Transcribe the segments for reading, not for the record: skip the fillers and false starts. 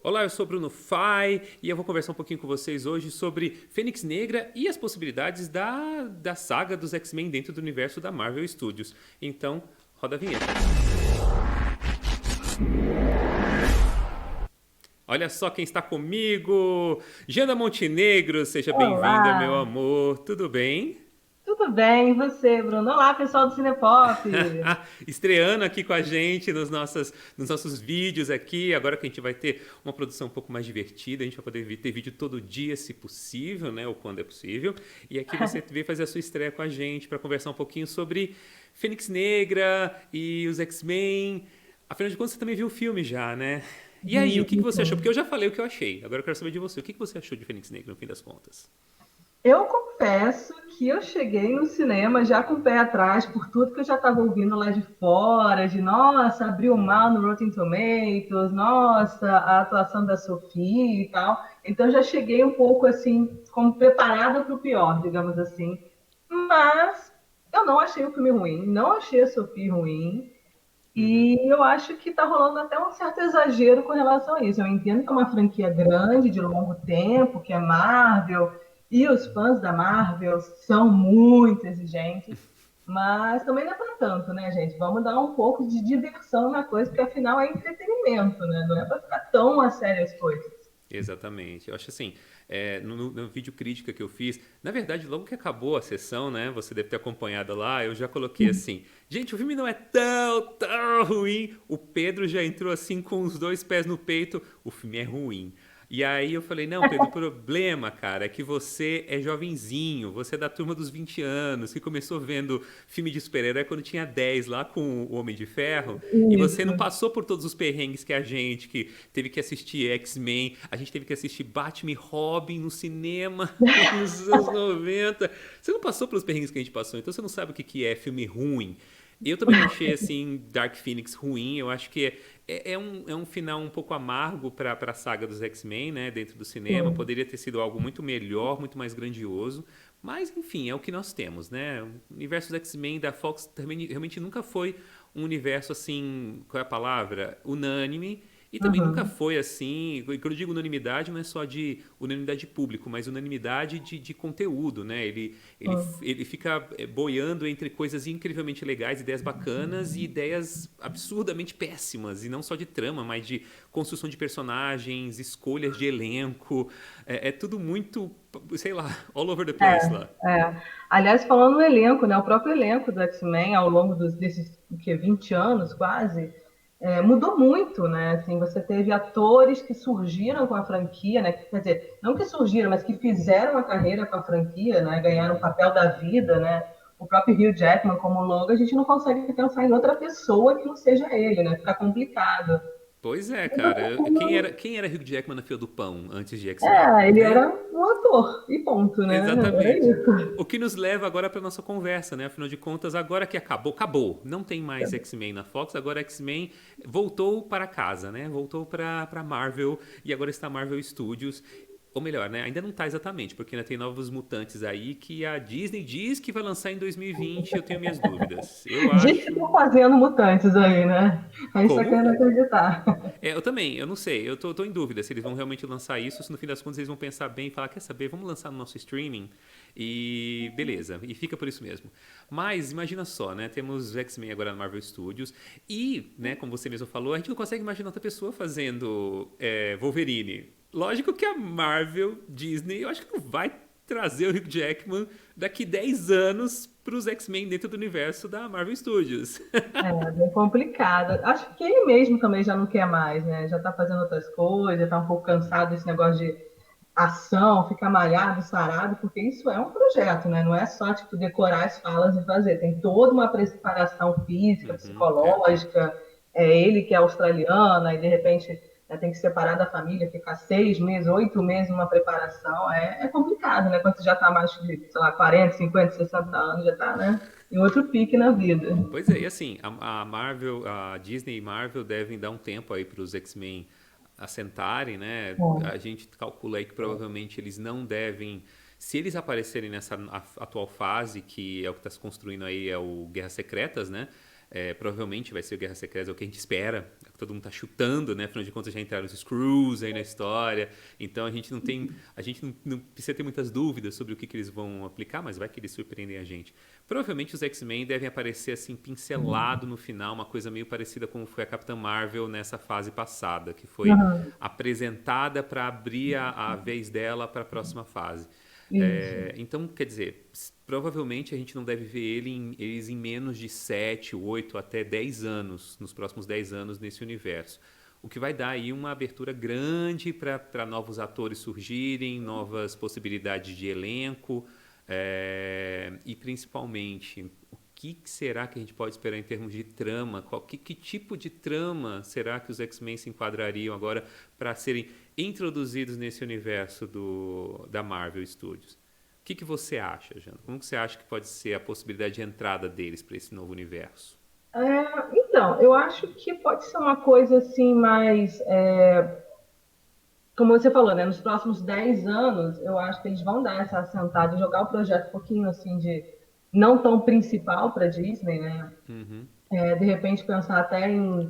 Olá, eu sou Bruno Fai e eu vou conversar um pouquinho com vocês hoje sobre Fênix Negra e as possibilidades da saga dos X-Men dentro do universo da Marvel Studios. Então, roda a vinheta. Olha só quem está comigo! Jana Montenegro, seja bem-vinda, meu Olá, amor. Tudo bem? tudo bem? E você, Bruno? Olá, pessoal do Cinepop. Estreando aqui com a gente nos nossos vídeos aqui. Agora que a gente vai ter uma produção um pouco mais divertida, a gente vai poder ter vídeo todo dia, se possível, né? Ou quando é possível. E aqui você veio fazer a sua estreia com a gente para conversar um pouquinho sobre Fênix Negra e os X-Men. Afinal de contas, você também viu o filme já, né? E aí, o que você achou? Porque Isso. eu já falei o que eu achei. Agora eu quero saber de você. O que você achou de Fênix Negra, no fim das contas? Eu confesso que eu cheguei no cinema já com o pé atrás por tudo que eu já estava ouvindo lá de fora, de nossa, abriu mal no Rotten Tomatoes, nossa, a atuação da Sophie e tal. Então já cheguei um pouco assim, como preparada para o pior, digamos assim. Mas eu não achei o filme ruim, não achei a Sophie ruim. Uhum. E eu acho que está rolando até um certo exagero com relação a isso. Eu entendo que é uma franquia grande, de longo tempo, que é Marvel, e os fãs da Marvel são muito exigentes, mas também não é para tanto, né, gente? Vamos dar um pouco de diversão na coisa, porque afinal é entretenimento, né? Não é para ficar tão a sério as coisas. Exatamente. Eu acho assim, no vídeo crítica que eu fiz, na verdade, logo que acabou a sessão, né? Você deve ter acompanhado lá, eu já coloquei assim, gente, o filme não é tão ruim. O Pedro já entrou assim com os dois pés no peito, o filme é ruim. E aí eu falei, não, Pedro, o problema, cara, é que você é jovenzinho, você é da turma dos 20 anos, que começou vendo filme de super-herói quando tinha 10 lá com o Homem de Ferro, e você não Isso. passou por todos os perrengues que a gente, que teve que assistir X-Men, a gente teve que assistir Batman e Robin no cinema nos anos 90. Você não passou pelos perrengues que a gente passou, então você não sabe o que é filme ruim. Eu também não achei assim Dark Phoenix ruim. Eu acho que é um final um pouco amargo para a saga dos X-Men, né, dentro do cinema. Sim. Poderia ter sido algo muito melhor, muito mais grandioso. Mas, enfim, é o que nós temos, né? O universo dos X-Men da Fox também, realmente nunca foi um universo assim, qual é a palavra? Unânime. E também nunca Uhum. foi assim. E quando eu digo unanimidade, não é só de unanimidade de público, mas unanimidade de conteúdo, né? Uhum. Ele fica boiando entre coisas incrivelmente legais, ideias bacanas e ideias absurdamente péssimas. E não só de trama, mas de construção de personagens, escolhas de elenco. É tudo muito, sei lá, all over the place lá. É. Aliás, falando no elenco, né, o próprio elenco do X-Men ao longo desses 20 anos quase, mudou muito, né? Assim, você teve atores que surgiram com a franquia, né? Quer dizer, não que surgiram, mas que fizeram uma carreira com a franquia, né? Ganharam o papel da vida, né? O próprio Hugh Jackman como Logan, a gente não consegue pensar em outra pessoa que não seja ele, né? Fica complicado. Pois é, Mas cara. outra coisa, Quem era Hugh Jackman na fila do pão antes de X-Men? ele Né? era um ator, e ponto, né? Era Exatamente. isso. O que nos leva agora para nossa conversa, né? Afinal de contas, agora que acabou, acabou. Não tem mais X-Men na Fox, agora X-Men voltou para casa, né? Voltou para Marvel e agora está Marvel Studios. Ou melhor, né? Ainda não está exatamente, porque ainda tem novos mutantes aí que a Disney diz que vai lançar em 2020. Eu tenho minhas dúvidas. Eu Diz que acho. estão fazendo mutantes aí, né? A gente tá Como? querendo acreditar. Eu também, eu não sei, tô em dúvida se eles vão realmente lançar isso, se no fim das contas eles vão pensar bem e falar, quer saber, vamos lançar no nosso streaming e beleza, e fica por isso mesmo. Mas imagina só, né, temos X-Men agora na Marvel Studios e, né, como você mesmo falou, a gente não consegue imaginar outra pessoa fazendo Wolverine. Lógico que a Marvel, Disney, eu acho que não vai trazer o Hugh Jackman daqui 10 anos para os X-Men dentro do universo da Marvel Studios. É bem complicado. Acho que ele mesmo também já não quer mais, né? Já tá fazendo outras coisas, tá um pouco cansado desse negócio de ação, ficar malhado, sarado, porque isso é um projeto, né? Não é só tipo decorar as falas e fazer. Tem toda uma preparação física, Uhum, é. psicológica. É ele que é australiana e de repente, né, tem que separar da família, ficar 6 meses, 8 meses numa preparação. É complicado, né? Quando você já tá mais de, sei lá, 40, 50, 60 anos, já tá, né? Em outro pique na vida. Pois é, e assim, a Marvel, a Disney e Marvel devem dar um tempo aí para os X-Men assentarem, né? A gente calcula aí que provavelmente eles não devem, se eles aparecerem nessa atual fase, que é o que está se construindo aí, é o Guerras Secretas, né? Provavelmente vai ser o Guerras Secretas, é o que a gente espera, todo mundo está chutando, né? Afinal de contas já entraram os Screws aí na história, então a gente não precisa ter muitas dúvidas sobre o que eles vão aplicar, mas vai que eles surpreendem a gente. Provavelmente os X-Men devem aparecer assim pincelado no final, uma coisa meio parecida com foi a Capitã Marvel nessa fase passada, que foi Aham, apresentada para abrir a vez dela para a próxima fase. isso. Então, quer dizer, provavelmente a gente não deve ver eles em menos de 7, 8 até 10 anos, nos próximos 10 anos nesse universo. O que vai dar aí uma abertura grande para novos atores surgirem, novas possibilidades de elenco, e principalmente o que será que a gente pode esperar em termos de trama? Que tipo de trama será que os X-Men se enquadrariam agora para serem introduzidos nesse universo da Marvel Studios? O que você acha, Jana? Como que você acha que pode ser a possibilidade de entrada deles para esse novo universo? Então, eu acho que pode ser uma coisa assim mais, como você falou, né? Nos próximos 10 anos, eu acho que eles vão dar essa assentada e jogar o projeto um pouquinho assim de não tão principal para Disney, né? Uhum, De repente pensar até em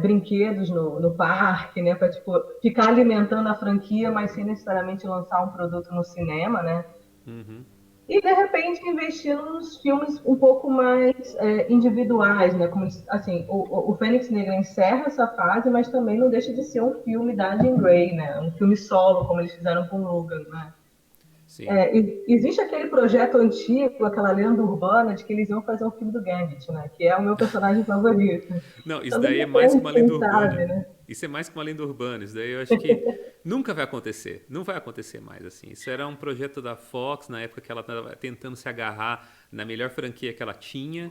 brinquedos no parque, né? Para tipo, ficar alimentando a franquia, mas sem necessariamente lançar um produto no cinema, né? uhum. E de repente investir nos filmes um pouco mais individuais, né? Como assim, o Fênix Negra encerra essa fase, mas também não deixa de ser um filme da Jean Grey, né? Um filme solo, como eles fizeram com Logan, né? Sim. Existe aquele projeto antigo, aquela lenda urbana de que eles iam fazer um filme do Gambit, né? Que é o meu personagem favorito. Não, isso Então, de daí é mais que uma repente, lenda quem urbana. sabe, né? Isso é mais que uma lenda urbana. Isso daí eu acho que nunca vai acontecer. Não vai acontecer mais assim. Isso era um projeto da Fox na época que ela estava tentando se agarrar na melhor franquia que ela tinha.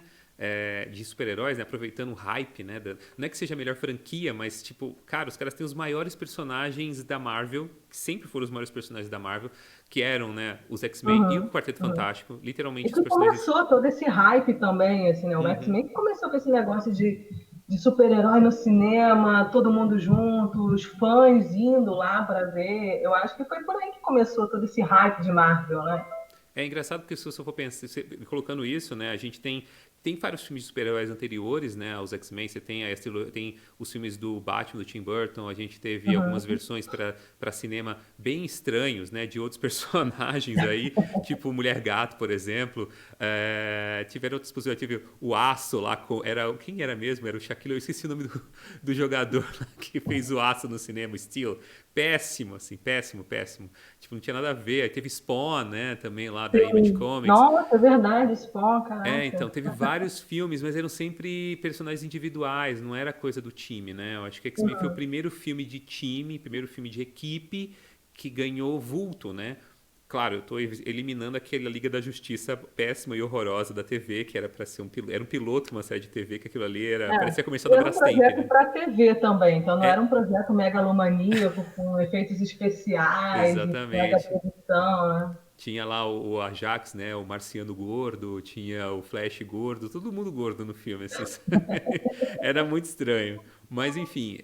De super-heróis, né? Aproveitando o hype, né? Não é que seja a melhor franquia, mas, tipo, cara, os caras têm os maiores personagens da Marvel, que sempre foram os maiores personagens da Marvel, que eram, né, os X-Men e o Uhum, Quarteto uhum. Fantástico, E literalmente os que personagens. começou todo esse hype também, assim, né? O Uhum. X-Men que começou com esse negócio de super-herói no cinema, todo mundo junto, os fãs indo lá para ver. Eu acho que foi por aí que começou todo esse hype de Marvel, né? É engraçado porque se você for pensar, colocando isso, né, a gente tem vários filmes de super-heróis anteriores, né, aos X-Men, você tem, tem os filmes do Batman, do Tim Burton, a gente teve algumas Uhum. versões para cinema bem estranhos, né, de outros personagens aí, tipo Mulher Gato, por exemplo. Tiveram outros positivos, tive o Aço lá, quem era mesmo? Era o Shaquille, eu esqueci o nome do jogador lá que fez o Aço no cinema, o Steel. Péssimo, assim, péssimo, péssimo. Tipo, não tinha nada a ver. Aí teve Spawn, né, também lá da Image Sim. Comics. Nossa, é verdade, Spawn, Então, caraca. teve vários filmes, mas eram sempre personagens individuais, não era coisa do time, né? Eu acho que X-Men foi o Uhum. primeiro filme de time, primeiro filme de equipe que ganhou vulto, né? Claro, eu estou eliminando aquela Liga da Justiça péssima e horrorosa da TV, que era para ser era um piloto, uma série de TV, que aquilo ali parecia comercial da Era um Brastemp, projeto né? para TV também, então não era um É, projeto megalomaníaco com efeitos especiais e mega exatamente. produção, né? Tinha lá o Ajax, né? O Marciano gordo, tinha o Flash gordo, todo mundo gordo no filme, assim. Era muito estranho. Mas, enfim,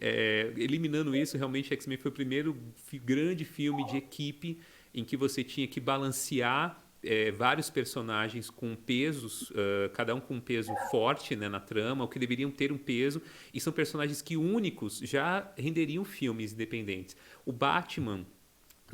eliminando isso, realmente X-Men foi o primeiro grande filme de equipe em que você tinha que balancear vários personagens com pesos, cada um com um peso forte, né, na trama, ou que deveriam ter um peso, e são personagens que únicos já renderiam filmes independentes. O Batman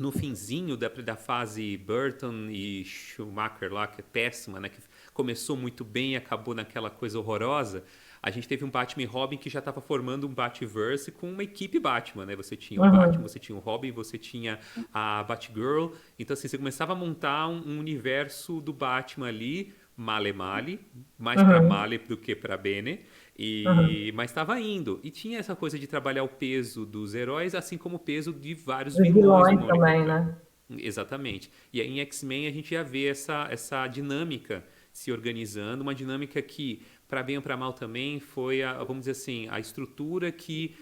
no finzinho da fase Burton e Schumacher lá, que é péssima, né? Que começou muito bem e acabou naquela coisa horrorosa. A gente teve um Batman e Robin que já estava formando um Batverse com uma equipe Batman, né? Você tinha o Batman, Uhum. você tinha o Robin, você tinha a Batgirl. Então, assim, você começava a montar um universo do Batman ali, male male, mais para Uhum. male do que para bene. Uhum. Mas estava indo. E tinha essa coisa de trabalhar o peso dos heróis, assim como o peso de vários Os vilões vilões numa única também, trama. né? Exatamente. E aí em X-Men a gente já vê essa dinâmica se organizando, uma dinâmica que, para bem ou para mal também, foi, vamos dizer assim, a estrutura que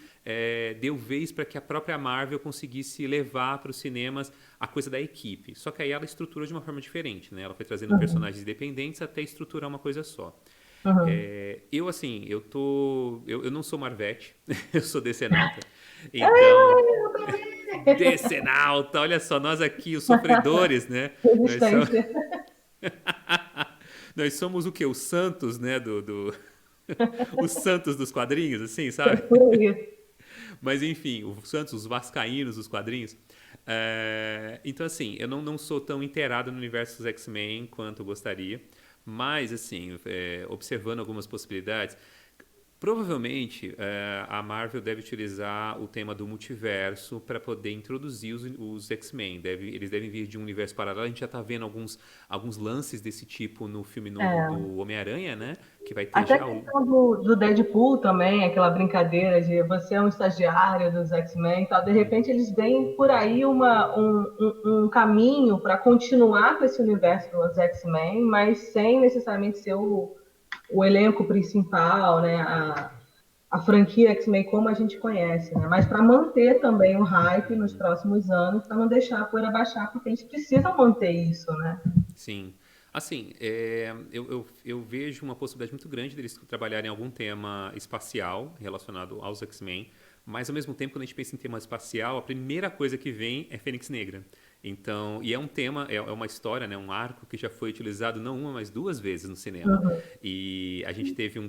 deu vez para que a própria Marvel conseguisse levar para os cinemas a coisa da equipe. Só que aí ela estruturou de uma forma diferente, né? Ela foi trazendo Uhum. personagens independentes até estruturar uma coisa só. Uhum. Eu, assim, eu não sou Marvete, eu sou decenalta. Então, Eu também. decenalta, olha só, nós aqui, os sofredores, né? Nós somos, Resistência. nós somos o quê? Os santos, né? Os santos dos quadrinhos, assim, sabe? Por aí. Mas enfim, o Santos, os vascaínos, os quadrinhos. Então, assim, eu não sou tão inteirado no universo dos X-Men quanto eu gostaria. Mas, assim, observando algumas possibilidades, provavelmente a Marvel deve utilizar o tema do multiverso para poder introduzir os X-Men. Eles devem vir de um universo paralelo. A gente já está vendo alguns lances desse tipo no filme novo É. do Homem-Aranha, né? Que vai ter Até a já o. questão do Deadpool também, aquela brincadeira de você é um estagiário dos X-Men e tal. De repente eles veem por aí um caminho para continuar com esse universo dos X-Men, mas sem necessariamente ser o elenco principal, né? A franquia X-Men como a gente conhece, né? Mas para manter também o hype nos próximos anos, para não deixar a poeira baixar, porque a gente precisa manter isso, né? Sim. Assim, eu vejo uma possibilidade muito grande deles trabalharem em algum tema espacial relacionado aos X-Men, mas ao mesmo tempo, quando a gente pensa em tema espacial, a primeira coisa que vem é Fênix Negra. Então, e é um tema, é uma história, né, um arco que já foi utilizado não uma, mas duas vezes no cinema. Uhum. E a gente teve uma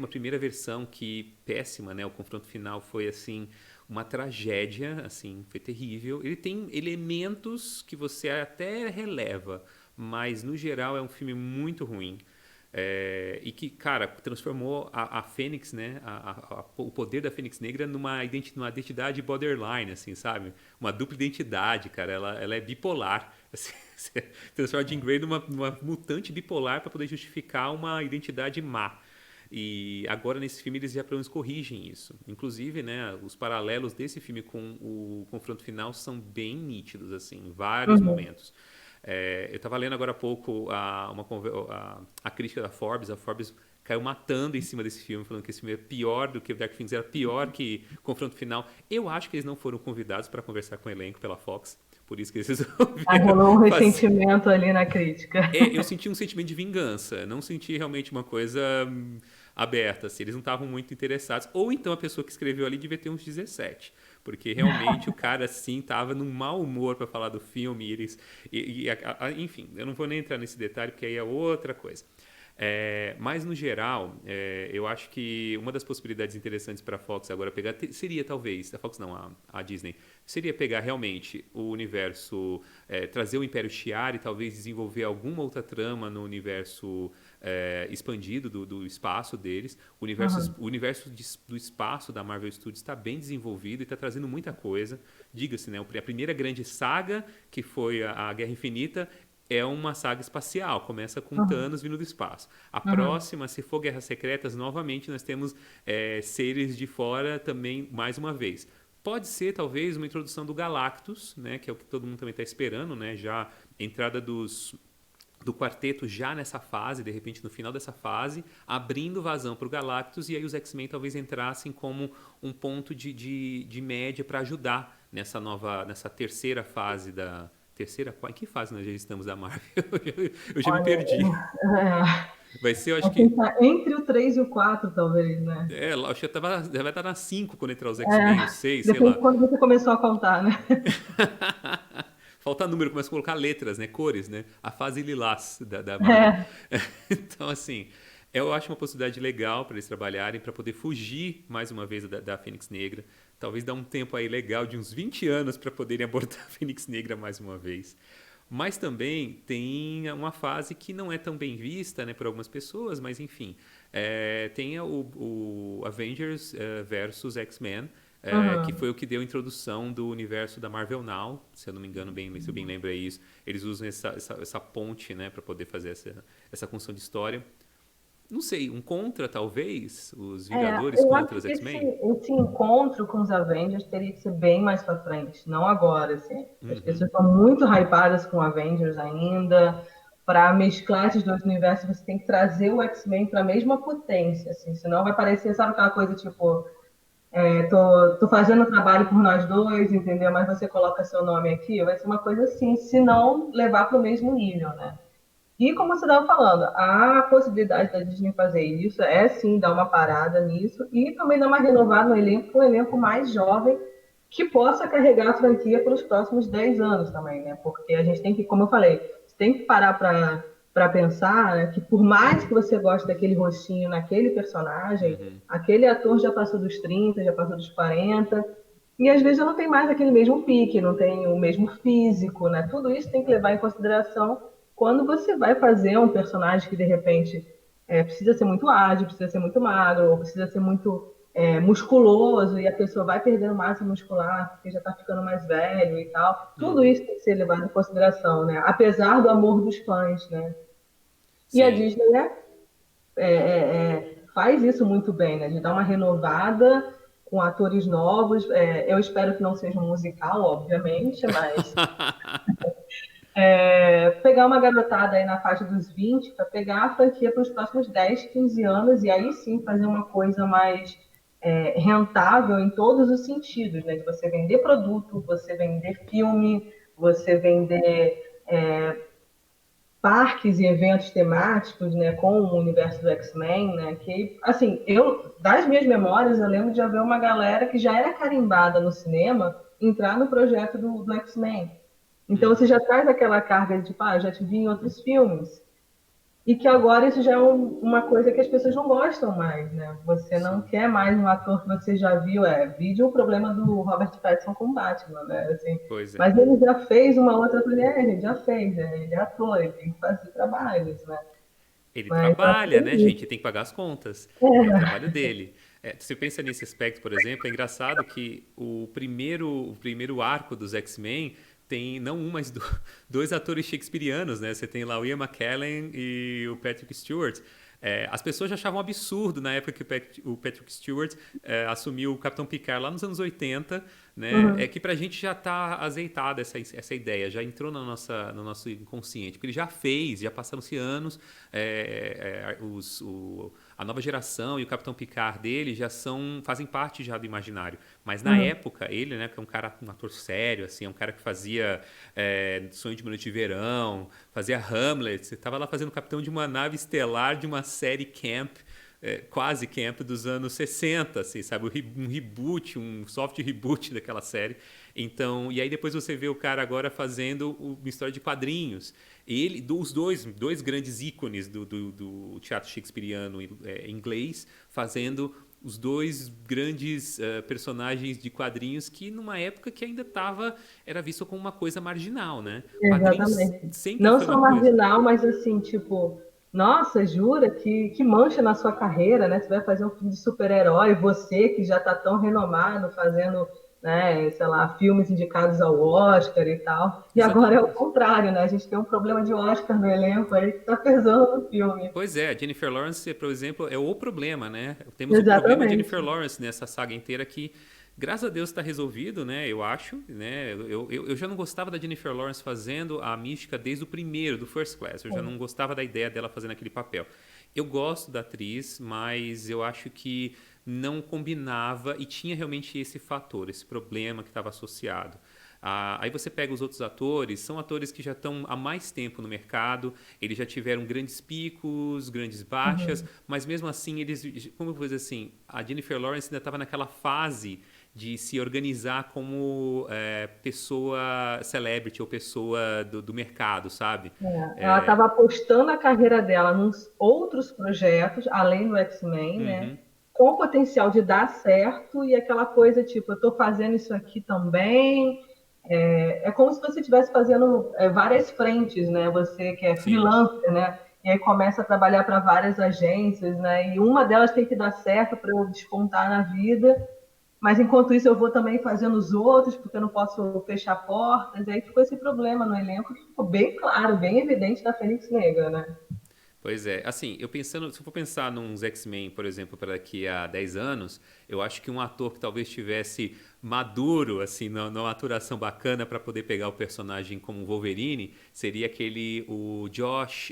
primeira versão que péssima, né? O confronto final foi assim uma tragédia, assim, foi terrível. Ele tem elementos que você até releva, mas no geral é um filme muito ruim. E que, cara, transformou a Fênix, né? O poder da Fênix Negra numa identidade borderline, assim, sabe? Uma dupla identidade, cara. Ela é bipolar. Assim, você transforma a Jean Grey numa mutante bipolar para poder justificar uma identidade má. E agora nesse filme eles já pelo menos corrigem isso. Inclusive, né, os paralelos desse filme com o confronto final são bem nítidos, assim, em vários Uhum. momentos. Eu estava lendo agora há pouco a crítica da Forbes. A Forbes caiu matando em cima desse filme, falando que esse filme é pior do que o Dark Phoenix, era pior que Confronto Final. Eu acho que eles não foram convidados para conversar com o elenco pela Fox, por isso que eles Aí resolveram rolou um fazer. ressentimento ali na crítica. Eu senti um sentimento de vingança, não senti realmente uma coisa aberta, assim, eles não estavam muito interessados. Ou então a pessoa que escreveu ali devia ter uns 17, porque realmente o cara assim tava num mau humor para falar do filme, enfim, eu não vou nem entrar nesse detalhe porque aí é outra coisa. Mas no geral, eu acho que uma das possibilidades interessantes para a Fox agora pegar seria talvez, a Fox não, a Disney, seria pegar realmente o universo, trazer o Império Shi'ar e talvez desenvolver alguma outra trama no universo expandido do espaço deles. Uhum. O universo do espaço da Marvel Studios está bem desenvolvido e está trazendo muita coisa. Diga-se, né, a primeira grande saga, que foi a Guerra Infinita, é uma saga espacial, começa com Uhum. Thanos vindo do espaço. A Uhum. próxima, se for Guerras Secretas, novamente nós temos seres de fora também, mais uma vez. Pode ser, talvez, uma introdução do Galactus, né, que é o que todo mundo também está esperando, né, já entrada do quarteto já nessa fase, de repente no final dessa fase, abrindo vazão para o Galactus, e aí os X-Men talvez entrassem como um ponto de média para ajudar nessa terceira fase da. Terceira? Em que fase nós já estamos da Marvel? Eu já me Olha, perdi. é, Vai ser, eu acho assim, que. tá entre o 3 e o 4 talvez, né? Acho que já vai estar na 5 quando entrar os X-Men, o É, 6, sei depende de lá. quando você começou a contar, né? Falta número, começa a colocar letras, né? Cores, né? A fase lilás da Marvel. É, Então, assim, eu acho uma possibilidade legal para eles trabalharem, para poder fugir mais uma vez da Fênix Negra. Talvez dar um tempo aí legal de uns 20 anos para poderem abordar a Fênix Negra mais uma vez. Mas também tem uma fase que não é tão bem vista, né, por algumas pessoas, mas enfim. Tem o Avengers versus X-Men, que uhum. foi o que deu a introdução do universo da Marvel Now, se eu não me engano bem, se eu bem lembro é isso. Eles usam essa ponte, né, para poder fazer essa construção de história. Não sei, um contra talvez, os Vingadores Eu contra acho os que X-Men? esse encontro com os Avengers teria que ser bem mais pra frente, não agora, assim. As pessoas Uhum, estão muito hypadas com Avengers ainda. Para mesclar esses dois universos, você tem que trazer o X-Men para a mesma potência, assim. Senão vai parecer, sabe aquela coisa tipo, tô fazendo trabalho por nós dois, entendeu? Mas você coloca seu nome aqui, vai ser uma coisa assim, se não levar para o mesmo nível, né? E como você estava falando, a possibilidade da Disney fazer isso é sim dar uma parada nisso e também dar uma renovada no elenco, um elenco mais jovem que possa carregar a franquia para os próximos 10 anos também, né? Porque a gente tem que, como eu falei, tem que parar para para pensar, né, que por mais que você goste daquele rostinho naquele personagem, Uhum. aquele ator já passou dos 30, já passou dos 40, e às vezes já não tem mais aquele mesmo pique, não tem o mesmo físico, né? Tudo isso tem que levar em consideração quando você vai fazer um personagem que de repente precisa ser muito ágil, precisa ser muito magro, ou precisa ser muito musculoso, e a pessoa vai perdendo massa muscular porque já está ficando mais velho e tal. Tudo Uhum. isso tem que ser levado em consideração, né? Apesar do amor dos fãs, né? E a Sim. Disney, né, faz isso muito bem, né? De dar uma renovada com atores novos. Eu espero que não seja um musical, obviamente, mas pegar uma garotada aí na faixa dos 20 para pegar a franquia para os próximos 10, 15 anos e aí sim fazer uma coisa mais rentável em todos os sentidos, né? De você vender produto, você vender filme, você vender parques e eventos temáticos, né, com o universo do X-Men, né, que, assim, das minhas memórias, eu lembro de haver uma galera que já era carimbada no cinema entrar no projeto do X-Men. Então você Uhum. já traz aquela carga de, tipo, eu já te vi em outros filmes. E que agora isso já é uma coisa que as pessoas não gostam mais, né? Você não Sim. quer mais um ator que você já viu. Vídeo o problema do Robert Pattinson com Batman, né? Assim, Pois é. mas ele já fez uma outra coisa, ele já fez, né? Ele é ator, ele tem que fazer trabalhos, né? Ele Mas eu acho que trabalha, é né, gente? isso. Tem que pagar as contas. É o É, trabalho dele. Se você pensa nesse aspecto, por exemplo, é engraçado que o primeiro arco dos X-Men tem não um, mas dois atores shakespearianos, né? Você tem lá o Ian McKellen e o Patrick Stewart. As pessoas já achavam um absurdo na época que o Patrick Stewart assumiu o Capitão Picard lá nos anos 80, né? É uhum, que pra gente já tá azeitada essa ideia, já entrou no nosso inconsciente, porque ele já fez, já passaram-se anos, a nova geração e o Capitão Picard dele fazem parte já do imaginário. Mas na uhum. época, ele, né, que é um ator sério, assim, é um cara que fazia Sonho de uma Noite de Verão, fazia Hamlet, você estava lá fazendo o capitão de uma nave estelar de uma série camp, quase camp dos anos 60, assim, sabe? Um reboot, um soft reboot daquela série. Então, e aí depois você vê o cara agora fazendo uma história de quadrinhos. Os dois grandes ícones do teatro shakespeariano inglês, fazendo os dois grandes personagens de quadrinhos que numa época que ainda era visto como uma coisa marginal, né? Quadrinhos Exatamente. sempre Não foi só uma coisa. marginal, mas assim, tipo, nossa, jura que mancha na sua carreira, né? Você vai fazer um filme de super-herói, você que já está tão renomado fazendo, né, sei lá, filmes indicados ao Oscar e tal. E agora é o Exatamente. contrário, né? A gente tem um problema de Oscar no elenco aí que está pesando no filme. Pois é, a Jennifer Lawrence, por exemplo, é o problema, né? Temos o problema de Jennifer Exatamente. Lawrence nessa saga inteira que, graças a Deus, está resolvido, né? Eu acho, né? Eu já não gostava da Jennifer Lawrence fazendo a mística desde o primeiro, do First Class. Eu já não gostava da ideia dela fazendo aquele papel. Eu gosto da atriz, mas eu acho que não combinava e tinha realmente esse fator, esse problema que estava associado. Aí você pega os outros atores, são atores que já estão há mais tempo no mercado, eles já tiveram grandes picos, grandes baixas, Uhum. mas mesmo assim, como eu vou dizer assim, a Jennifer Lawrence ainda estava naquela fase de se organizar como pessoa celebrity ou pessoa do mercado, sabe? Ela estava apostando a carreira dela nos outros projetos, além do X-Men, né? Uhum, Com o potencial de dar certo e aquela coisa tipo, eu estou fazendo isso aqui também. É como se você estivesse fazendo várias frentes, né? Você que é sim. freelancer, né? E aí começa a trabalhar para várias agências, né? E uma delas tem que dar certo para eu despontar na vida. Mas enquanto isso eu vou também fazendo os outros, porque eu não posso fechar portas. E aí ficou esse problema no elenco que ficou bem claro, bem evidente da Fênix Negra, né? Pois é, assim, se eu for pensar nos X-Men, por exemplo, para daqui a 10 anos, eu acho que um ator que talvez estivesse maduro, assim, numa maturação bacana para poder pegar o personagem como Wolverine, seria Josh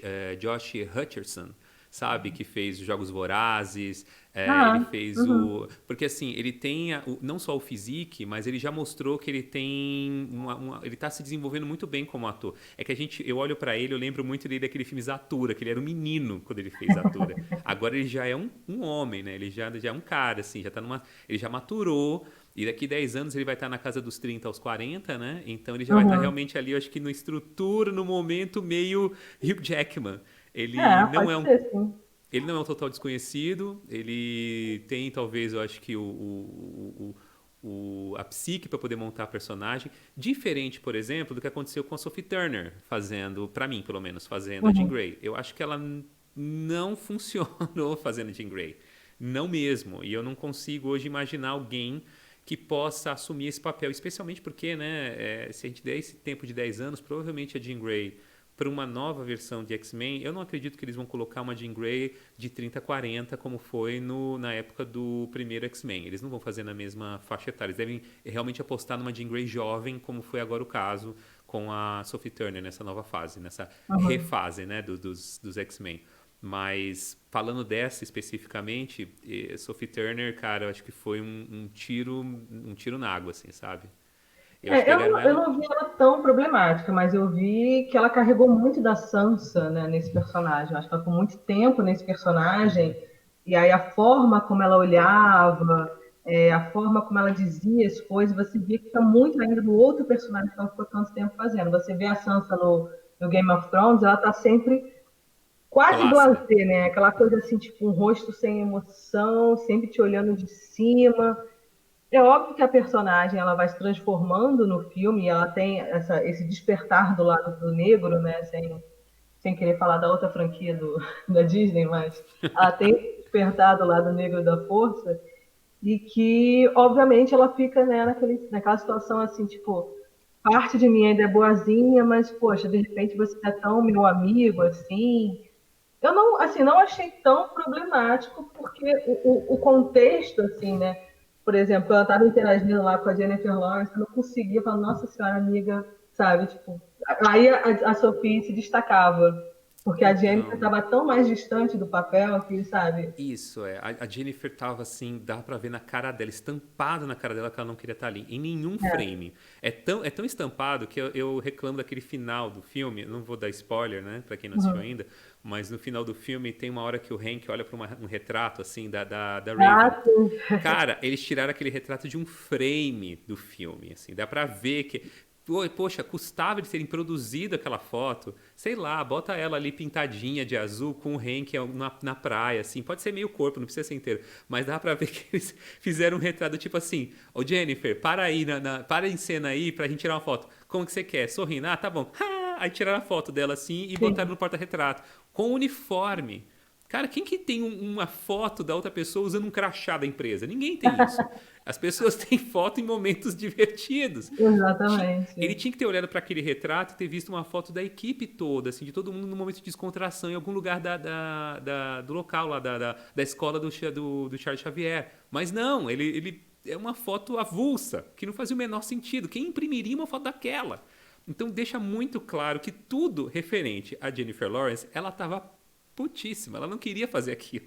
Hutcherson, sabe? Que fez os Jogos Vorazes, ele Ah, fez uhum. Porque assim, ele tem não só o physique, mas ele já mostrou que ele tem ele tá se desenvolvendo muito bem como ator. É que eu olho pra ele, eu lembro muito dele daquele filme Zatura, que ele era um menino quando ele fez Zatura. Agora ele já é um homem, né? Ele já é um cara, assim, ele já maturou E daqui 10 anos ele vai estar na casa dos 30 aos 40, né? Então ele já vai estar Uhum. realmente ali, eu acho que na estrutura, no momento meio Hugh Jackman. É, pode ser, sim. Ele não é um total desconhecido, ele tem talvez, eu acho que a psique para poder montar a personagem, diferente, por exemplo, do que aconteceu com a Sophie Turner fazendo, para mim pelo menos, fazendo a Jean Uhum. Grey. Eu acho que ela não funcionou fazendo a Jean Grey, não mesmo. E eu não consigo hoje imaginar alguém que possa assumir esse papel, especialmente porque, né, se a gente der esse tempo de 10 anos, provavelmente a Jean Grey para uma nova versão de X-Men, eu não acredito que eles vão colocar uma Jean Grey de 30 a 40, como foi na época do primeiro X-Men. Eles não vão fazer na mesma faixa etária. Eles devem realmente apostar numa Jean Grey jovem, como foi agora o caso com a Sophie Turner nessa nova fase, nessa Uhum. refase, né, dos X-Men. Mas falando dessa especificamente, Sophie Turner, cara, eu acho que foi um tiro na água, assim, sabe? Eu acho que É, pegaram eu ela. não vi ela tão problemática, mas eu vi que ela carregou muito da Sansa, né, nesse personagem. Eu acho que ela ficou muito tempo nesse personagem, e aí a forma como ela olhava, a forma como ela dizia as coisas, você via que está muito ainda do outro personagem que ela ficou tanto tempo fazendo. Você vê a Sansa no Game of Thrones, ela está sempre quase Plácida. blasé, né? Aquela coisa assim, tipo, um rosto sem emoção, sempre te olhando de cima. É óbvio que a personagem ela vai se transformando no filme, e ela tem esse despertar do lado do negro, né? Sem querer falar da outra franquia da Disney, mas ela tem esse despertar do lado negro da força, e que, obviamente, ela fica, né, naquela situação assim, tipo, parte de mim ainda é boazinha, mas, poxa, de repente você é tão meu amigo assim. Eu não, assim, não achei tão problemático, porque o contexto, assim, né? Por exemplo, quando eu estava interagindo lá com a Jennifer Lawrence, eu não conseguia falar, nossa senhora, amiga, sabe? Tipo, aí a Sophie se destacava, porque a Jennifer Então, estava tão mais distante do papel que, sabe? isso, é. A Jennifer tava assim, dá pra ver na cara dela, estampado na cara dela que ela não queria estar ali, em nenhum É. frame. É tão estampado que eu reclamo daquele final do filme, não vou dar spoiler, né, pra quem não assistiu Uhum. ainda, mas no final do filme tem uma hora que o Hank olha pra um retrato, assim, da Raven. Ah, sim. Cara, eles tiraram aquele retrato de um frame do filme, assim, dá pra ver que poxa, custava eles terem produzido aquela foto, sei lá, bota ela ali pintadinha de azul com o Hank na praia, assim, pode ser meio corpo, não precisa ser inteiro, mas dá pra ver que eles fizeram um retrato tipo assim, ô Jennifer, para aí, para em cena aí pra gente tirar uma foto, como que você quer? Sorrindo? Ah, tá bom. Aí tiraram a foto dela assim e botaram no Sim. porta-retrato, com uniforme. Cara, quem que tem uma foto da outra pessoa usando um crachá da empresa? Ninguém tem isso. As pessoas têm foto em momentos divertidos. Ele Exatamente. tinha que ter olhado para aquele retrato e ter visto uma foto da equipe toda, assim, de todo mundo num momento de descontração em algum lugar do local lá, da escola do Charles Xavier. Mas não, ele é uma foto avulsa, que não fazia o menor sentido. Quem imprimiria uma foto daquela? Então deixa muito claro que tudo referente a Jennifer Lawrence, ela estava putíssima, ela não queria fazer aquilo.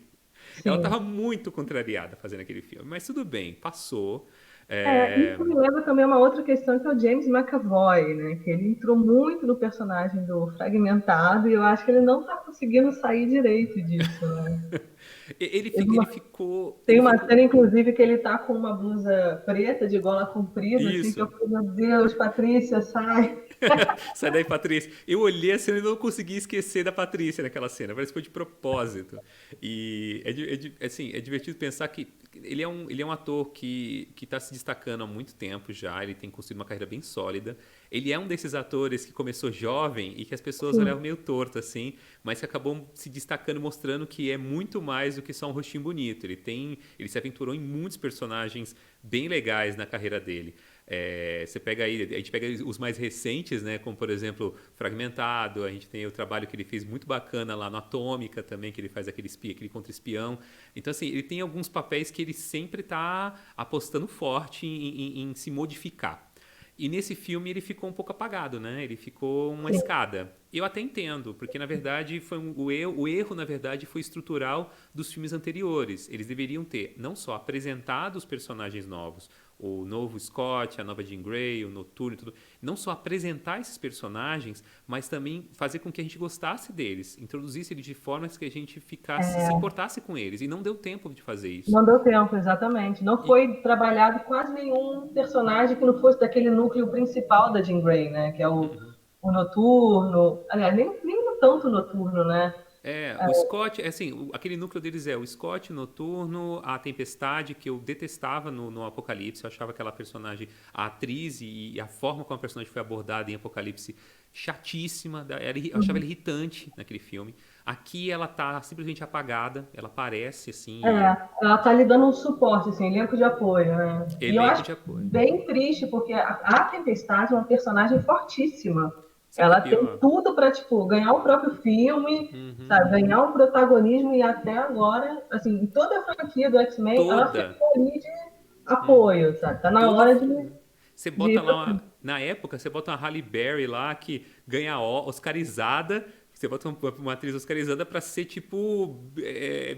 Ela Sim. estava muito contrariada fazendo aquele filme, mas tudo bem, passou. É, Isso me leva também a uma outra questão, que é o James McAvoy, né? Que ele entrou muito no personagem do Fragmentado, e eu acho que ele não está conseguindo sair direito disso, né? ele, Teve ele uma- ficou. Tem Ele uma ficou. cena, inclusive, que ele tá com uma blusa preta de gola comprida, assim, que eu Isso. falei, meu Deus, Patrícia, sai. Sai daí, Patrícia. Eu olhei a cena e não consegui esquecer da Patrícia naquela cena. Parece que foi de propósito. E assim, é divertido pensar que ele é um ator que está se destacando há muito tempo já. Ele tem construído uma carreira bem sólida. Ele é um desses atores que começou jovem e que as pessoas olhavam Sim, meio torto, assim, mas que acabou se destacando, mostrando que é muito mais do que só um rostinho bonito. Ele se aventurou em muitos personagens bem legais na carreira dele. Você pega aí, a gente pega os mais recentes, né, como por exemplo Fragmentado, a gente tem o trabalho que ele fez muito bacana lá no Atômica também, que ele faz aquele contra-espião. Então assim, ele tem alguns papéis que ele sempre está apostando forte em se modificar. E nesse filme ele ficou um pouco apagado, né? Ele ficou uma sim. escada. Eu até entendo, porque na verdade o erro na verdade foi estrutural dos filmes anteriores. Eles deveriam ter não só apresentado os personagens novos, o novo Scott, a nova Jean Grey, o Noturno e tudo. Não só apresentar esses personagens, mas também fazer com que a gente gostasse deles, introduzisse eles de formas que a gente ficasse, se importasse com eles. E não deu tempo de fazer isso. Não deu tempo, exatamente. Não E, foi trabalhado quase nenhum personagem que não fosse daquele núcleo principal da Jean Grey, né? Que é o Noturno. Aliás, nem tanto o Noturno, né? o Scott, assim, aquele núcleo deles é o Scott, Noturno, a Tempestade, que eu detestava no Apocalipse, eu achava aquela personagem, a atriz e a forma como a personagem foi abordada em Apocalipse chatíssima, eu achava ela irritante naquele filme. Aqui ela tá simplesmente apagada, ela aparece É, assim, ela tá lhe dando um suporte, assim, elenco de apoio, né? E eu elenco acho de apoio. bem triste, porque a Tempestade é uma personagem fortíssima. Sabe o que é Ela tem pior? tudo para, tipo, ganhar o próprio filme, Uhum. sabe? Ganhar um protagonismo e até agora, assim, em toda a franquia do X-Men, ela Toda. ficou ali de apoio, sabe? Tá na Toda. hora Você de bota ir lá, pra frente. na época, você bota uma Halle Berry lá que ganha Oscarizada. Você bota uma atriz oscarizada pra ser tipo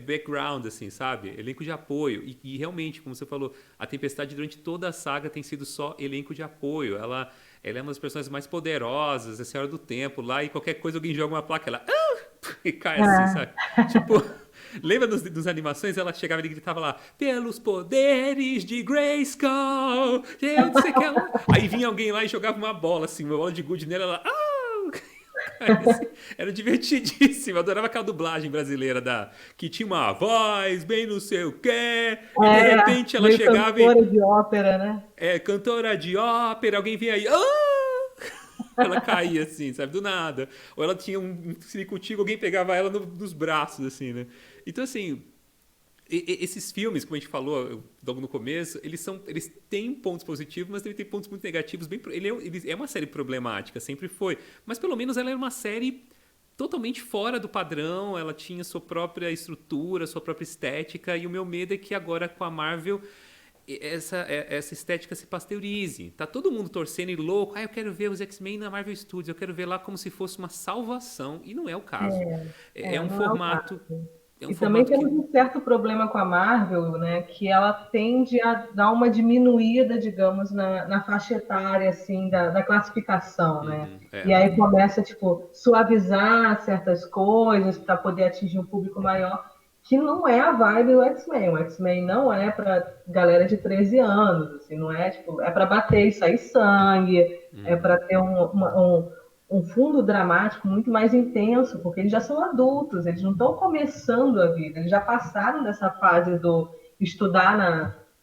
background, assim, sabe? Elenco de apoio. E realmente, como você falou, a Tempestade durante toda a saga tem sido só elenco de apoio. Ela é uma das personagens mais poderosas, a Senhora do Tempo lá, e qualquer coisa alguém joga uma placa, ela e cai assim, É, sabe? Tipo, lembra dos animações? Ela chegava e gritava lá, pelos poderes de Grayskull, eu não sei o que lá. Aí vinha alguém lá e jogava uma bola, assim, uma bola de gude nela, ela, assim, era divertidíssimo. Eu adorava aquela dublagem brasileira que tinha uma voz bem não sei o quê, e de repente ela meio chegava e cantora de ópera, né? cantora de ópera, alguém vinha aí, ela caía assim, sabe, do nada. Ou ela tinha um ciricutico, alguém pegava ela nos braços, assim, né? Então, assim, esses filmes, como a gente falou logo no começo, eles têm pontos positivos, mas também têm pontos muito negativos. Ele é uma série problemática, sempre foi. Mas pelo menos ela era uma série totalmente fora do padrão, ela tinha sua própria estrutura, sua própria estética, e o meu medo é que agora com a Marvel essa estética se pasteurize. Tá todo mundo torcendo e louco. Eu quero ver os X-Men na Marvel Studios, eu quero ver lá como se fosse uma salvação, e não é o caso. É um Não é o formato, caso. é um E também formato que temos um certo problema com a Marvel, né, que ela tende a dar uma diminuída, digamos, na faixa etária, assim, da classificação, né? E ela aí começa, tipo, suavizar certas coisas para poder atingir um público maior, que não é a vibe do X-Men. O X-Men não é para galera de 13 anos, assim, não é, tipo, é para bater e sair sangue, é para ter um fundo dramático muito mais intenso, porque eles já são adultos, eles não estão começando a vida, eles já passaram dessa fase do estudar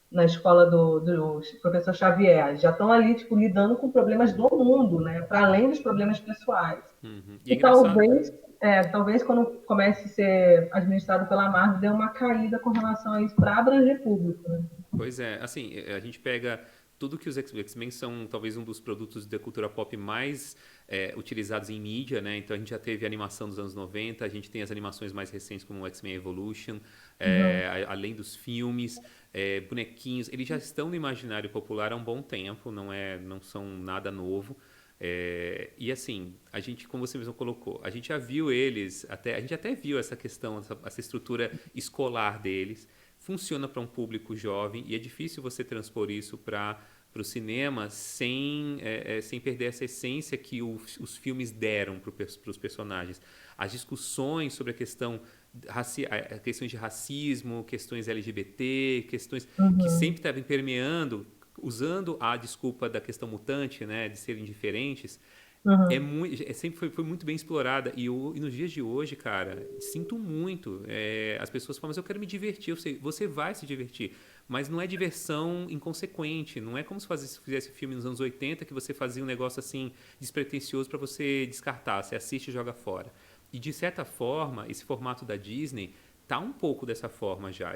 na escola do professor Xavier, já estão ali tipo, lidando com problemas do mundo, né, para além dos problemas pessoais. E é E engraçado. talvez quando comece a ser administrado pela Marvel, dê uma caída com relação a isso para abranger público. Né? Pois é, assim, a gente pega tudo que os X-Men são talvez um dos produtos da cultura pop mais utilizados em mídia, né? Então a gente já teve a animação dos anos 90, a gente tem as animações mais recentes como o X-Men Evolution, Uhum. além dos filmes, bonequinhos, eles já estão no imaginário popular há um bom tempo, não são nada novo. E assim, a gente, como você mesmo colocou, a gente já viu a gente até viu essa questão, essa estrutura escolar deles, funciona para um público jovem e é difícil você transpor isso para o cinema sem perder essa essência que os filmes deram para os personagens. As discussões sobre questões de racismo, questões LGBT, questões que Uhum. sempre estavam permeando, usando a desculpa da questão mutante, né, de serem diferentes, Uhum. sempre foi muito bem explorada. E nos dias de hoje, cara, sinto muito. As pessoas falam, mas eu quero me divertir. Eu sei, você vai se divertir. Mas não é diversão inconsequente. Não é como se fizesse filme nos anos 80 que você fazia um negócio assim despretensioso para você descartar. Você assiste e joga fora. E de certa forma, esse formato da Disney tá um pouco dessa forma já.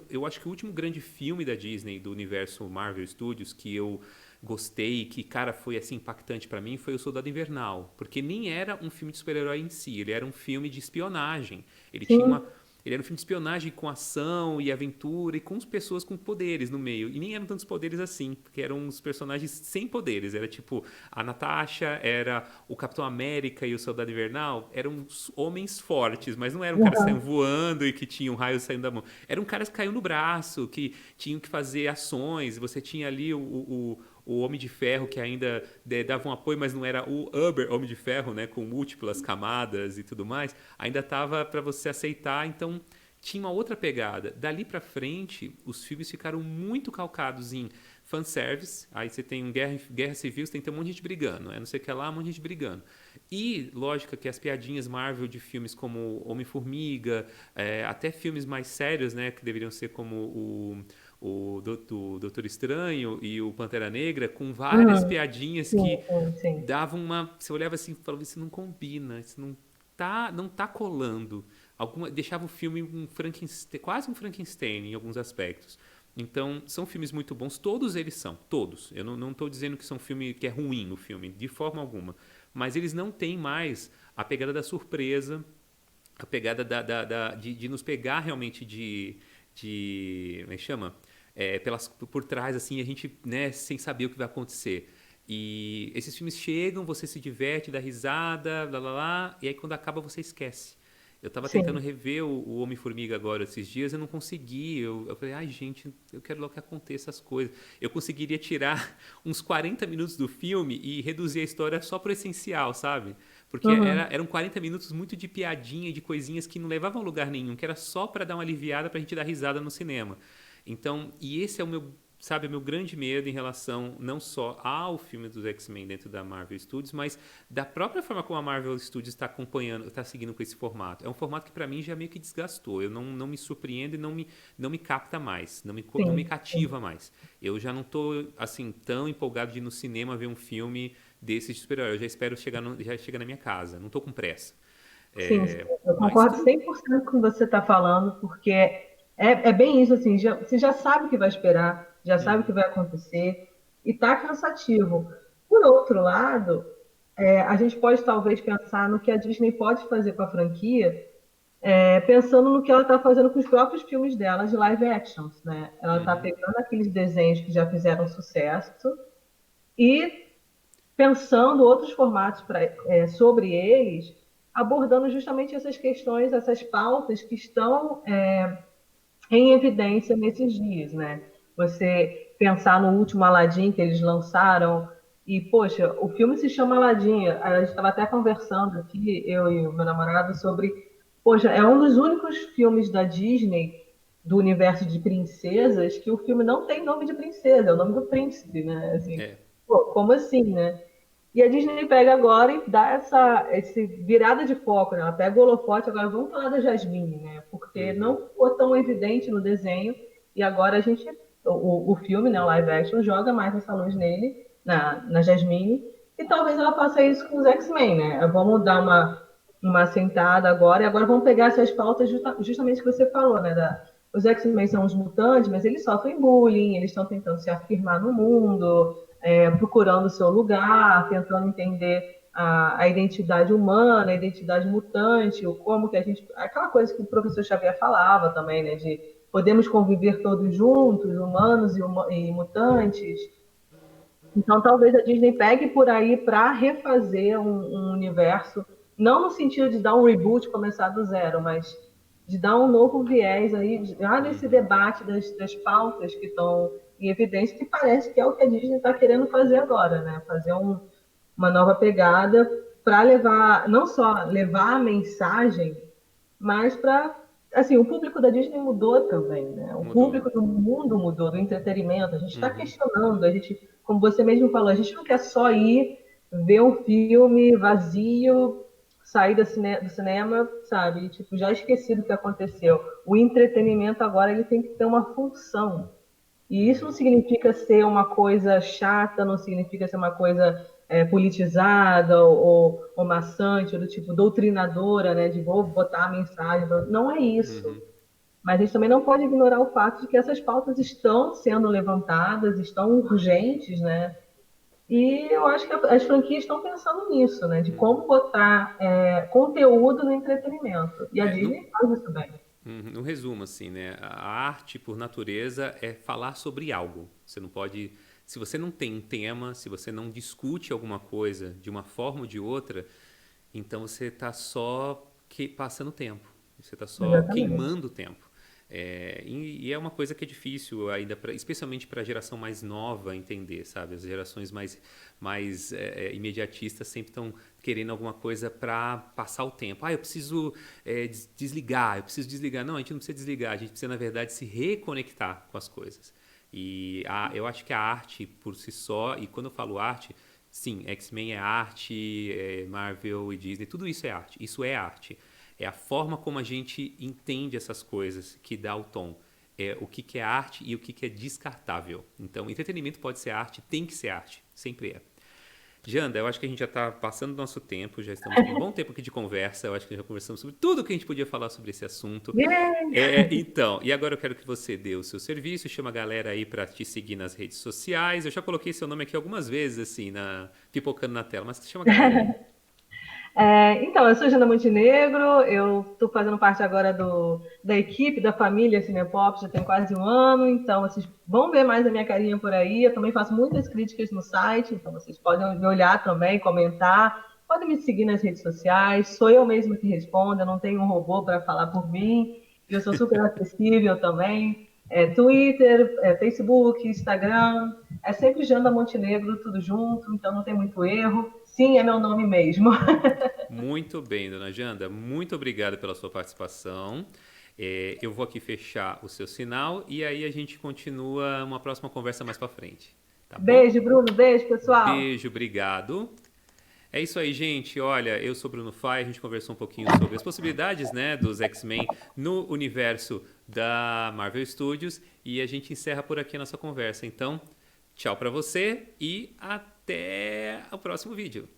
Eu acho que o último grande filme da Disney, do universo Marvel Studios, que eu gostei, que, cara, foi assim impactante pra mim, foi o Soldado Invernal, porque nem era um filme de super-herói em si, ele era um filme de espionagem. Ele tinha uma Sim. Ele era um filme de espionagem com ação e aventura e com as pessoas com poderes no meio. E nem eram tantos poderes assim, porque eram uns personagens sem poderes. Era tipo a Natasha, era o Capitão América e o Soldado Invernal. Eram homens fortes, mas não eram caras que Aham. saíam voando e que tinham raios saindo da mão. Eram caras que caíam no braço, que tinham que fazer ações. Você tinha ali o Homem de Ferro que ainda dava um apoio, mas não era o Uber Homem de Ferro, né, com múltiplas camadas e tudo mais, ainda tava para você aceitar, então tinha uma outra pegada. Dali para frente, os filmes ficaram muito calcados em fanservice, aí você tem guerra civil, você tem que ter um monte de gente brigando, não sei o que lá, um monte de gente brigando. E, lógica que as piadinhas Marvel de filmes como Homem-Formiga, até filmes mais sérios, né, que deveriam ser como o Doutor Estranho e o Pantera Negra, com várias Uhum. piadinhas Sim, que sim, sim. davam uma. Você olhava assim e falava, isso não combina, isso não tá colando. Deixava o filme quase um Frankenstein em alguns aspectos. Então, são filmes muito bons, todos eles são, todos. Eu não estou dizendo que são filme que é ruim o filme, de forma alguma. Mas eles não têm mais a pegada da surpresa, a pegada de nos pegar realmente como é que chama? Por trás, assim, a gente, né, sem saber o que vai acontecer. E esses filmes chegam, você se diverte, dá risada, lá, lá, lá, e aí quando acaba você esquece. Eu tava tentando Sim. rever o Homem-Formiga agora esses dias, eu não consegui. Eu falei, ai gente, eu quero logo que aconteça as coisas. Eu conseguiria tirar uns 40 minutos do filme e reduzir a história só pro essencial, sabe? Porque Uhum. eram 40 minutos muito de piadinha e de coisinhas que não levavam a lugar nenhum, que era só para dar uma aliviada pra gente dar risada no cinema. Então, e esse é o meu, sabe, o meu grande medo em relação não só ao filme dos X-Men dentro da Marvel Studios, mas da própria forma como a Marvel Studios está acompanhando, está seguindo com esse formato. É um formato que para mim já meio que desgastou. Eu não me surpreendo e não me capta mais, não me Sim, sim. cativa mais. Eu já não tô assim tão empolgado de ir no cinema ver um filme desse de super-herói. Eu já espero já chegar na minha casa. Não tô com pressa. Sim, sim. Eu Mas concordo tudo. 100% com o que você está falando, porque é bem isso, assim, você já sabe o que vai esperar, já sabe o que Uhum, vai acontecer, e tá cansativo. Por outro lado, a gente pode talvez pensar no que a Disney pode fazer com a franquia, pensando no que ela está fazendo com os próprios filmes dela de live actions, né? Ela está uhum, pegando aqueles desenhos que já fizeram sucesso e pensando outros formatos sobre eles, abordando justamente essas questões, essas pautas que estão em evidência nesses dias, né? Você pensar no último Aladdin que eles lançaram e, poxa, o filme se chama Aladdin. A gente estava até conversando aqui, eu e o meu namorado, sobre, poxa, é um dos únicos filmes da Disney do universo de princesas que o filme não tem nome de princesa, é o nome do príncipe, né? Assim, é. pô, como assim, né? E a Disney pega agora e dá essa virada de foco, né? Ela pega o holofote, agora vamos falar da Jasmine, né? Porque Uhum, não ficou tão evidente no desenho, e agora o filme, né, o live action, joga mais essa luz nele, na Jasmine, e talvez ela faça isso com os X-Men, né? Vamos dar uma sentada agora, e agora vamos pegar essas pautas justamente que você falou, né? Os X-Men são os mutantes, mas eles sofrem bullying, eles estão tentando se afirmar no mundo, procurando o seu lugar, tentando entender a identidade humana, a identidade mutante, o como que a gente. Aquela coisa que o professor Xavier falava também, né? De podemos conviver todos juntos, humanos e mutantes. Então talvez a Disney pegue por aí para refazer um universo, não no sentido de dar um reboot, começar do zero, mas de dar um novo viés aí, já nesse uhum. debate das pautas que estão em evidência, que parece que é o que a Disney está querendo fazer agora, né? Fazer uma nova pegada para levar, não só levar a mensagem, mas para assim, o público da Disney mudou também, né? O Mudou. público do mundo mudou, do entretenimento. A gente está Uhum, questionando, a gente, como você mesmo falou, a gente não quer só ir ver um filme vazio, sair do cinema, sabe? Tipo, já esquecido o que aconteceu. O entretenimento agora ele tem que ter uma função. E isso não uhum, significa ser uma coisa chata, não significa ser uma coisa politizada ou maçante, ou do tipo doutrinadora, né, de vou botar a mensagem. Não é isso. uhum. Mas a gente também não pode ignorar o fato de que essas pautas estão sendo levantadas, estão urgentes, né? E eu acho que as franquias estão pensando nisso, né? De como botar conteúdo no entretenimento. E a É, no, Disney faz isso bem. Um resumo, assim, né? A arte, por natureza, é falar sobre algo. Você não pode. Se você não tem um tema, se você não discute alguma coisa de uma forma ou de outra, então você está só passando tempo. Você está só Exatamente. queimando tempo. E é uma coisa que é difícil ainda, especialmente para a geração mais nova entender, sabe? As gerações mais imediatistas sempre estão querendo alguma coisa para passar o tempo. Eu preciso desligar, eu preciso desligar. Não, a gente não precisa desligar, a gente precisa, na verdade, se reconectar com as coisas. Eu acho que a arte por si só, e quando eu falo arte, sim, X-Men é arte, Marvel e Disney, tudo isso é arte. Isso é arte. É a forma como a gente entende essas coisas que dá o tom. É o que, que é arte e o que, que é descartável. Então, entretenimento pode ser arte, tem que ser arte. Sempre é. Janda, eu acho que a gente já está passando o nosso tempo, já estamos com um bom tempo aqui de conversa. Eu acho que já conversamos sobre tudo que a gente podia falar sobre esse assunto. Yay! Então, e agora eu quero que você dê o seu serviço, chama a galera aí para te seguir nas redes sociais. Eu já coloquei seu nome aqui algumas vezes, assim, pipocando na tela, mas chama a galera aí. Então, eu sou Jana Montenegro, eu estou fazendo parte agora da equipe, da família Cinepop, já tem quase um ano, então vocês vão ver mais a minha carinha por aí. Eu também faço muitas críticas no site, então vocês podem me olhar também, comentar, podem me seguir nas redes sociais, sou eu mesma que respondo, eu não tenho um robô para falar por mim, e eu sou super acessível também. Twitter, Facebook, Instagram, é sempre Janda Montenegro, tudo junto, então não tem muito erro. Sim, é meu nome mesmo. Muito bem, dona Janda, muito obrigado pela sua participação. Eu vou aqui fechar o seu sinal e aí a gente continua uma próxima conversa mais para frente, tá bom? Beijo, Bruno. Beijo, pessoal. Beijo, obrigado. É isso aí, gente. Olha, eu sou Bruno Fai, a gente conversou um pouquinho sobre as possibilidades, né, dos X-Men no universo da Marvel Studios e a gente encerra por aqui a nossa conversa. Então, tchau para você e até o próximo vídeo.